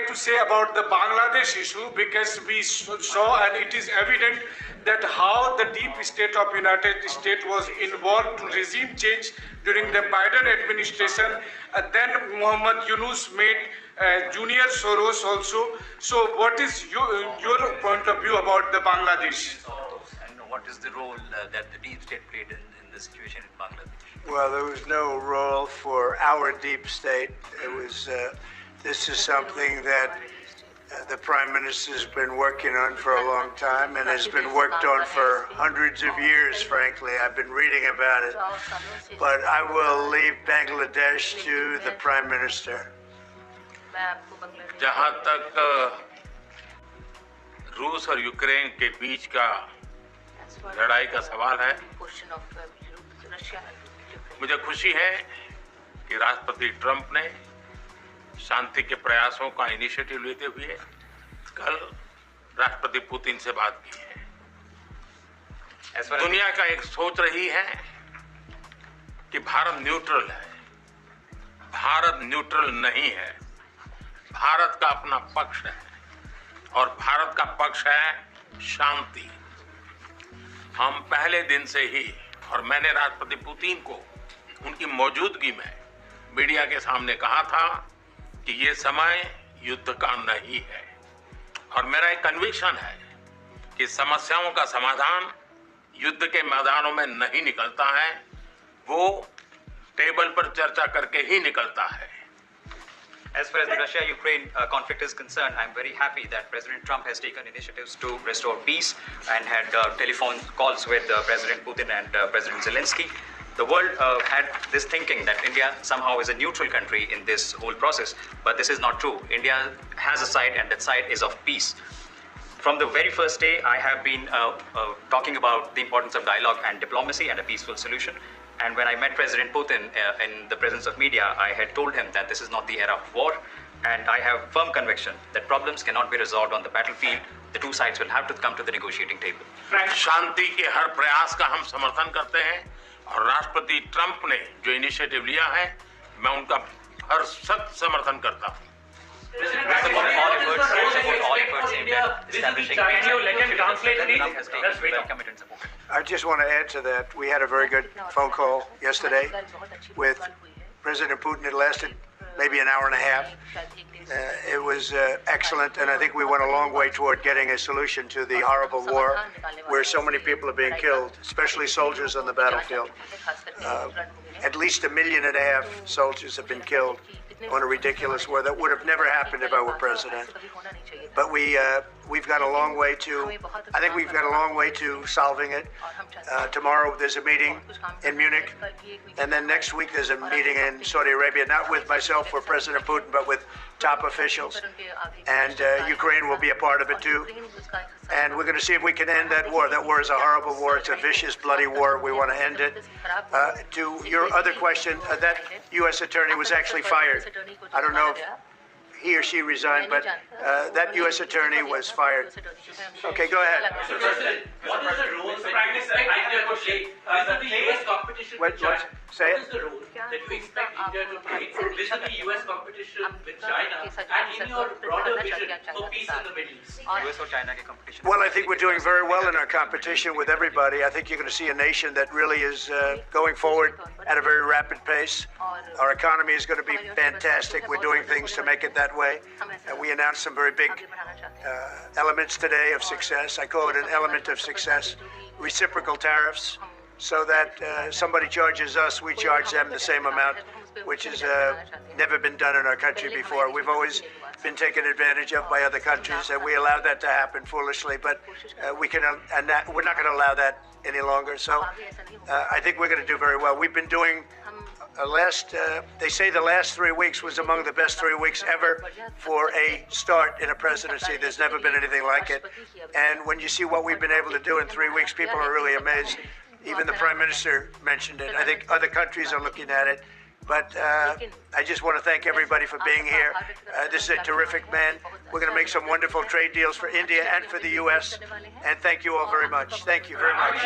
like to say about the Bangladesh issue, because we saw and it is evident that how the deep state of United States was involved to regime change during the Biden administration. Then Muhammad Yunus made Junior Soros also. So what is your point of view about the Bangladesh? And what is the role that the deep state played in the situation in Bangladesh? Well, there was no role for our deep state. It was. This is something that the Prime Minister's been working on for a long time and has been worked on for hundreds of years, frankly. I've been reading about it. But I will leave Bangladesh to the Prime Minister. जहां तक रूस और Ukraine के बीच का लड़ाई का सवाल है, मुझे खुशी है कि राष्ट्रपति ट्रंप ने शांति के प्रयासों का इनिशिएटिव लेते हुए कल राष्ट्रपति पुतिन से बात की है। दुनिया का एक सोच रही है कि भारत न्यूट्रल है। भारत न्यूट्रल नहीं है। भारत का अपना पक्ष है और भारत का पक्ष है शांति। हम पहले दिन से ही, और मैंने राष्ट्रपति पुतिन को उनकी मौजूदगी में मीडिया के सामने कहा था कि ये समय युद्ध का नहीं है, और मेरा एक कन्विक्शन है कि समस्याओं का समाधान युद्ध के मैदानों में नहीं निकलता है, वो टेबल पर चर्चा करके ही निकलता है। As far as the Russia-Ukraine conflict is concerned, I'm very happy that President Trump has taken initiatives to restore peace and had telephone calls with President Putin and President Zelensky. The world had this thinking that India somehow is a neutral country in this whole process, but this is not true. India has a side, and that side is of peace. From the very first day, I have been talking about the importance of dialogue and diplomacy and a peaceful solution. And when I met President Putin in the presence of media, I had told him that this is not the era of war, and I have firm conviction that problems cannot be resolved on the battlefield. The two sides will have to come to the negotiating table. शांति के हर प्रयास का हम समर्थन करते हैं, और राष्ट्रपति Trump ने जो इनिशिएटिव लिया है, मैं उनका हर सख्त समर्थन करता हूं। I just want to add to that. We had a very good phone call yesterday with President Putin. It lasted maybe an hour and a half. It was excellent, and I think we went a long way toward getting a solution to the horrible war where so many people are being killed, especially soldiers on the battlefield. At least 1.5 million soldiers have been killed on a ridiculous war that would have never happened if I were president. But we've got a long way to. I think we've got a long way to solving it. Tomorrow there's a meeting in Munich, and then next week there's a meeting in Saudi Arabia, not with myself or President Putin, but with top officials. And Ukraine will be a part of it too. And we're going to see if we can end that war. That war is a horrible war. It's a vicious, bloody war. We want to end it. To your other question, that U.S. attorney was actually fired. I don't know if he or she resigned, but that U.S. attorney was fired. Okay, go ahead. What is the role, Prime Minister, I have a question. The U.S. competition with China. Say it. What is the role that you expect India to play vis-a-vis U.S. competition with China and in your broader vision for peace in the Middle East? US or China के competition? Well, I think we're doing very well in our competition with everybody. I think you're going to see a nation that really is going forward at a very rapid pace. Our economy is going to be fantastic. We're doing things to make it that way. And we announced some very big elements today of success. I call it an element of success. Reciprocal tariffs, so that somebody charges us, we charge them the same amount, which has never been done in our country before. We've always been taken advantage of by other countries, and we allowed that to happen foolishly, but we're not going to allow that any longer. So I think we're going to do very well. We've been doing they say the last 3 weeks was among the best 3 weeks ever for a start in a presidency. There's never been anything like it. And when you see what we've been able to do in 3 weeks, people are really amazed. Even the Prime Minister mentioned it. I think other countries are looking at it. But I just want to thank everybody for being here. This is a terrific man. We're going to make some wonderful trade deals for India and for the U.S. And thank you all very much. Thank you very much.